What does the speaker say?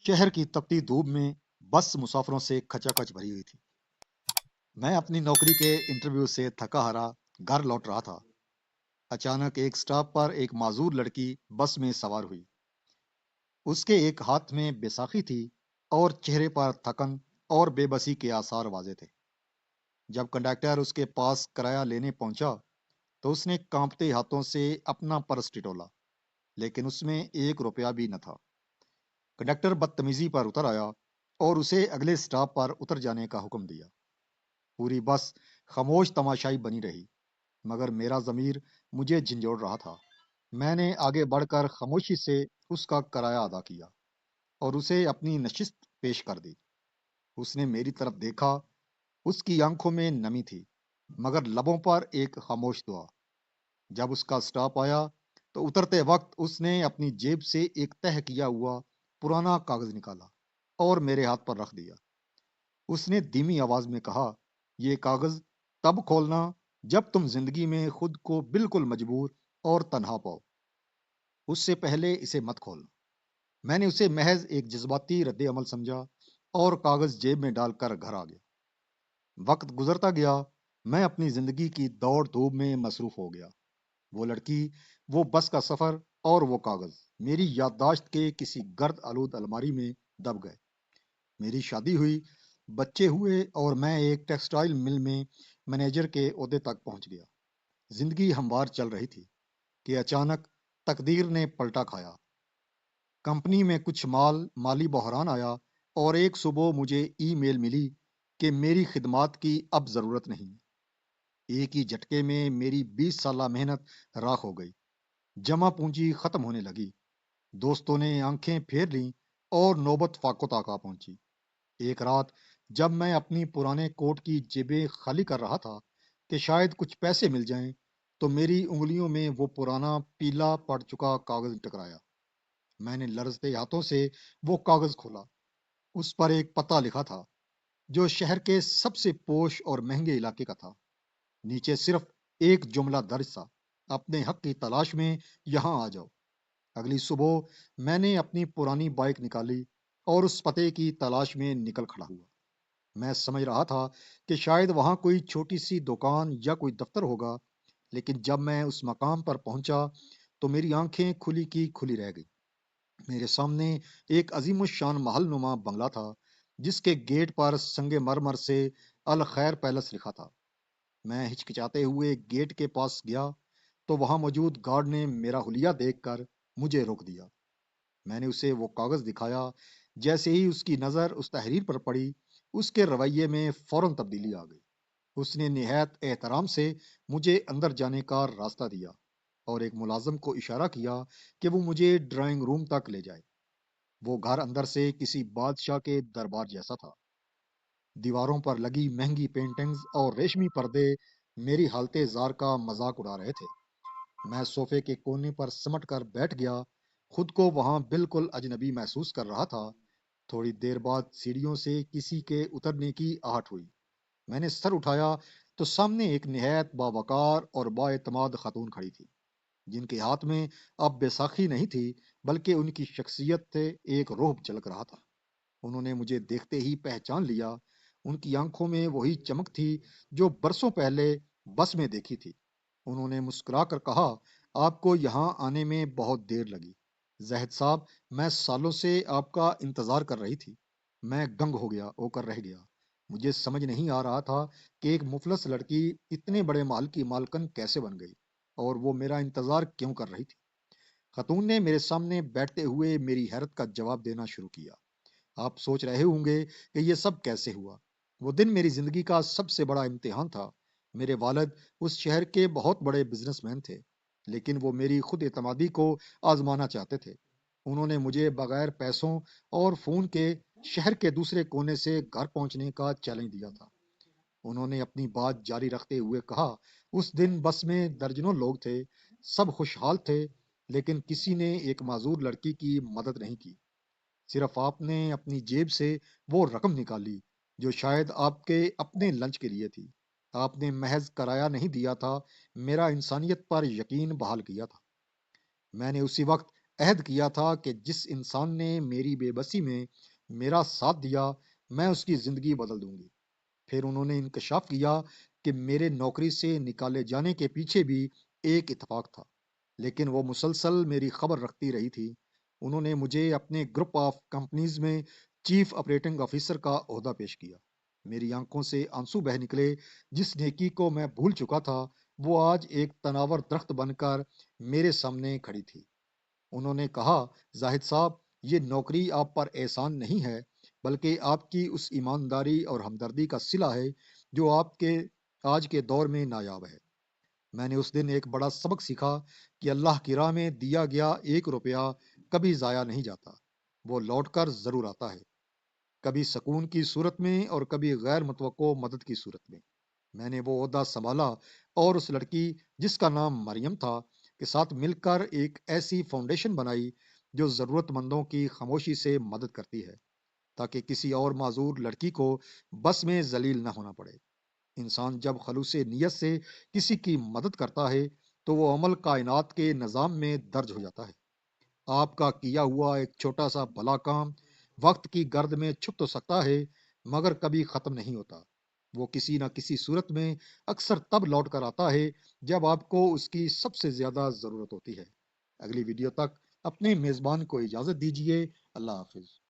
शहर की तपती धूप में बस मुसाफिरों से खचाखच भरी हुई थी। मैं अपनी नौकरी के इंटरव्यू से थका हारा घर लौट रहा था। अचानक एक स्टॉप पर एक माजूर लड़की बस में सवार हुई। उसके एक हाथ में बैसाखी थी और चेहरे पर थकन और बेबसी के आसार वाजे थे। जब कंडक्टर उसके पास किराया लेने पहुंचा तो उसने कांपते हाथों से अपना पर्स टिटोला, लेकिन उसमें 1 रुपया भी न था। कंडक्टर बदतमीजी पर उतर आया और उसे अगले स्टॉप पर उतर जाने का हुक्म दिया। पूरी बस खामोश तमाशाई बनी रही, मगर मेरा ज़मीर मुझे झंझोड़ रहा था। मैंने आगे बढ़कर खामोशी से उसका किराया अदा किया और उसे अपनी नशिस्त पेश कर दी। उसने मेरी तरफ देखा। उसकी आंखों में नमी थी, मगर लबों पर एक खामोश दुआ। जब उसका स्टॉप आया तो उतरते वक्त उसने अपनी जेब से एक तह किया हुआ पुराना कागज निकाला और मेरे हाथ पर रख दिया। उसने धीमी आवाज में कहा, "ये कागज तब खोलना जब तुम जिंदगी में खुद को बिल्कुल मजबूर और तन्हा पाओ। उससे पहले इसे मत खोलना।" मैंने उसे महज एक जज्बाती रद्द अमल समझा और कागज जेब में डालकर घर आ गया। वक्त गुजरता गया। मैं अपनी जिंदगी की दौड़ धूप में मसरूफ हो गया। वो लड़की, वो बस का सफर और वो कागज मेरी याददाश्त के किसी गर्द आलूद अलमारी में दब गए। मेरी शादी हुई, बच्चे हुए और मैं एक टेक्सटाइल मिल में मैनेजर के ओहदे तक पहुंच गया। जिंदगी हमवार चल रही थी कि अचानक तकदीर ने पलटा खाया। कंपनी में कुछ माली बहरान आया और एक सुबह मुझे ईमेल मिली कि मेरी खिदमात की अब जरूरत नहीं। एक ही झटके में मेरी 20 साला मेहनत राख हो गई। जमा पूंजी खत्म होने लगी। दोस्तों ने आंखें फेर लीं और नौबत फाको ताका पहुंची। एक रात जब मैं अपनी पुराने कोट की जेबें खाली कर रहा था कि शायद कुछ पैसे मिल जाएं, तो मेरी उंगलियों में वो पुराना पीला पड़ चुका कागज टकराया। मैंने लरजते हाथों से वो कागज खोला। उस पर एक पता लिखा था, जो शहर के सबसे पोश और महंगे इलाके का था। नीचे सिर्फ एक जुमला दर्ज था, "अपने हक की तलाश में यहाँ आ जाओ।" अगली सुबह मैंने अपनी पुरानी बाइक निकाली और उस पते की तलाश में निकल खड़ा हुआ। मैं समझ रहा था कि शायद वहां कोई छोटी सी दुकान या कोई दफ्तर होगा, लेकिन जब मैं उस मकाम पर पहुंचा तो मेरी आंखें खुली की खुली रह गई। मेरे सामने एक अजीमुशान महल नुमा बंगला था, जिसके गेट पर संगे मरमर से अल खैर पैलेस लिखा था। मैं हिचकिचाते हुए गेट के पास गया तो वहां मौजूद गार्ड ने मेरा हुलिया देखकर मुझे रोक दिया। मैंने उसे वो कागज दिखाया। जैसे ही उसकी नजर उस तहरीर पर पड़ी, उसके रवैये में फौरन तब्दीली आ गई। उसने निहायत एहतराम से मुझे अंदर जाने का रास्ता दिया और एक मुलाजिम को इशारा किया कि वो मुझे ड्राइंग रूम तक ले जाए। वो घर अंदर से किसी बादशाह के दरबार जैसा था। दीवारों पर लगी महंगी पेंटिंग्स और रेशमी पर्दे मेरी हालते जार का मजाक उड़ा रहे थे। मैं सोफे के कोने पर सिमट कर बैठ गया, खुद को वहां बिल्कुल अजनबी महसूस कर रहा था। थोड़ी देर बाद सीढ़ियों से किसी के उतरने की आहट हुई। मैंने सर उठाया तो सामने एक निहायत बावकार और बाएतमाद खातून खड़ी थी, जिनके हाथ में अब बैसाखी नहीं थी, बल्कि उनकी शख्सियत से एक रोब झलक रहा था। उन्होंने मुझे देखते ही पहचान लिया। उनकी आंखों में वही चमक थी जो बरसों पहले बस में देखी थी। उन्होंने मुस्कुराकर कहा, "आपको यहाँ आने में बहुत देर लगी ज़ाहिद साहब। मैं सालों से आपका इंतजार कर रही थी।" मैं दंग हो गया होकर रह गया। मुझे समझ नहीं आ रहा था कि एक मुफलस लड़की इतने बड़े महल की मालकन कैसे बन गई और वो मेरा इंतजार क्यों कर रही थी। खतून ने मेरे सामने बैठते हुए मेरी हैरत का जवाब देना शुरू किया। "आप सोच रहे होंगे कि ये सब कैसे हुआ। वो दिन मेरी जिंदगी का सबसे बड़ा इम्तिहान था। मेरे वालिद उस शहर के बहुत बड़े बिजनेसमैन थे, लेकिन वो मेरी खुद एतमादी को आजमाना चाहते थे। उन्होंने मुझे बगैर पैसों और फोन के शहर के दूसरे कोने से घर पहुंचने का चैलेंज दिया था। उन्होंने अपनी बात जारी रखते हुए कहा, "उस दिन बस में दर्जनों लोग थे, सब खुशहाल थे, लेकिन किसी ने एक माजूर लड़की की मदद नहीं की। सिर्फ आपने अपनी जेब से वो रकम निकाली जो शायद आपके अपने लंच के लिए थी। आपने महज किराया नहीं दिया था, मेरा इंसानियत पर यकीन बहाल किया था।" मैंने उसी वक्त عہد کیا تھا کہ جس انسان نے میری بے بسی میں میرا ساتھ دیا، میں اس کی زندگی بدل دوں گی۔ پھر انہوں نے انکشاف کیا کہ میرے نوکری سے نکالے جانے کے پیچھے بھی ایک اتفاق تھا، لیکن وہ مسلسل میری خبر رکھتی رہی تھی۔ انہوں نے مجھے اپنے گروپ آف کمپنیز میں چیف آپریٹنگ آفیسر کا عہدہ پیش کیا۔ میری آنکھوں سے آنسو بہہ نکلے۔ جس نیکی کو میں بھول چکا تھا، وہ آج ایک تناور درخت بن کر میرے سامنے کھڑی تھی۔ انہوں نے کہا، زاہد صاحب، یہ نوکری آپ پر احسان نہیں ہے، بلکہ آپ کی اس ایمانداری اور ہمدردی کا صلہ ہے جو آپ کے آج کے دور میں نایاب ہے۔ میں نے اس دن ایک بڑا سبق سیکھا کہ اللہ کی راہ میں دیا گیا 1 روپیہ کبھی ضائع نہیں جاتا، وہ لوٹ کر ضرور آتا ہے، کبھی سکون کی صورت میں اور کبھی غیر متوقع مدد کی صورت میں۔ میں نے وہ عہدہ سنبھالا اور اس لڑکی جس کا نام مریم تھا کے ساتھ مل کر ایک ایسی فاؤنڈیشن بنائی جو ضرورت مندوں کی خاموشی سے مدد کرتی ہے، تاکہ کسی اور معذور لڑکی کو بس میں ذلیل نہ ہونا پڑے۔ انسان جب خلوص نیت سے کسی کی مدد کرتا ہے تو وہ عمل کائنات کے نظام میں درج ہو جاتا ہے۔ آپ کا کیا ہوا ایک چھوٹا سا بھلا کام وقت کی گرد میں چھپ تو سکتا ہے، مگر کبھی ختم نہیں ہوتا۔ وہ کسی نہ کسی صورت میں اکثر تب لوٹ کر آتا ہے جب آپ کو اس کی سب سے زیادہ ضرورت ہوتی ہے۔ اگلی ویڈیو تک اپنے میزبان کو اجازت دیجیے۔ اللہ حافظ۔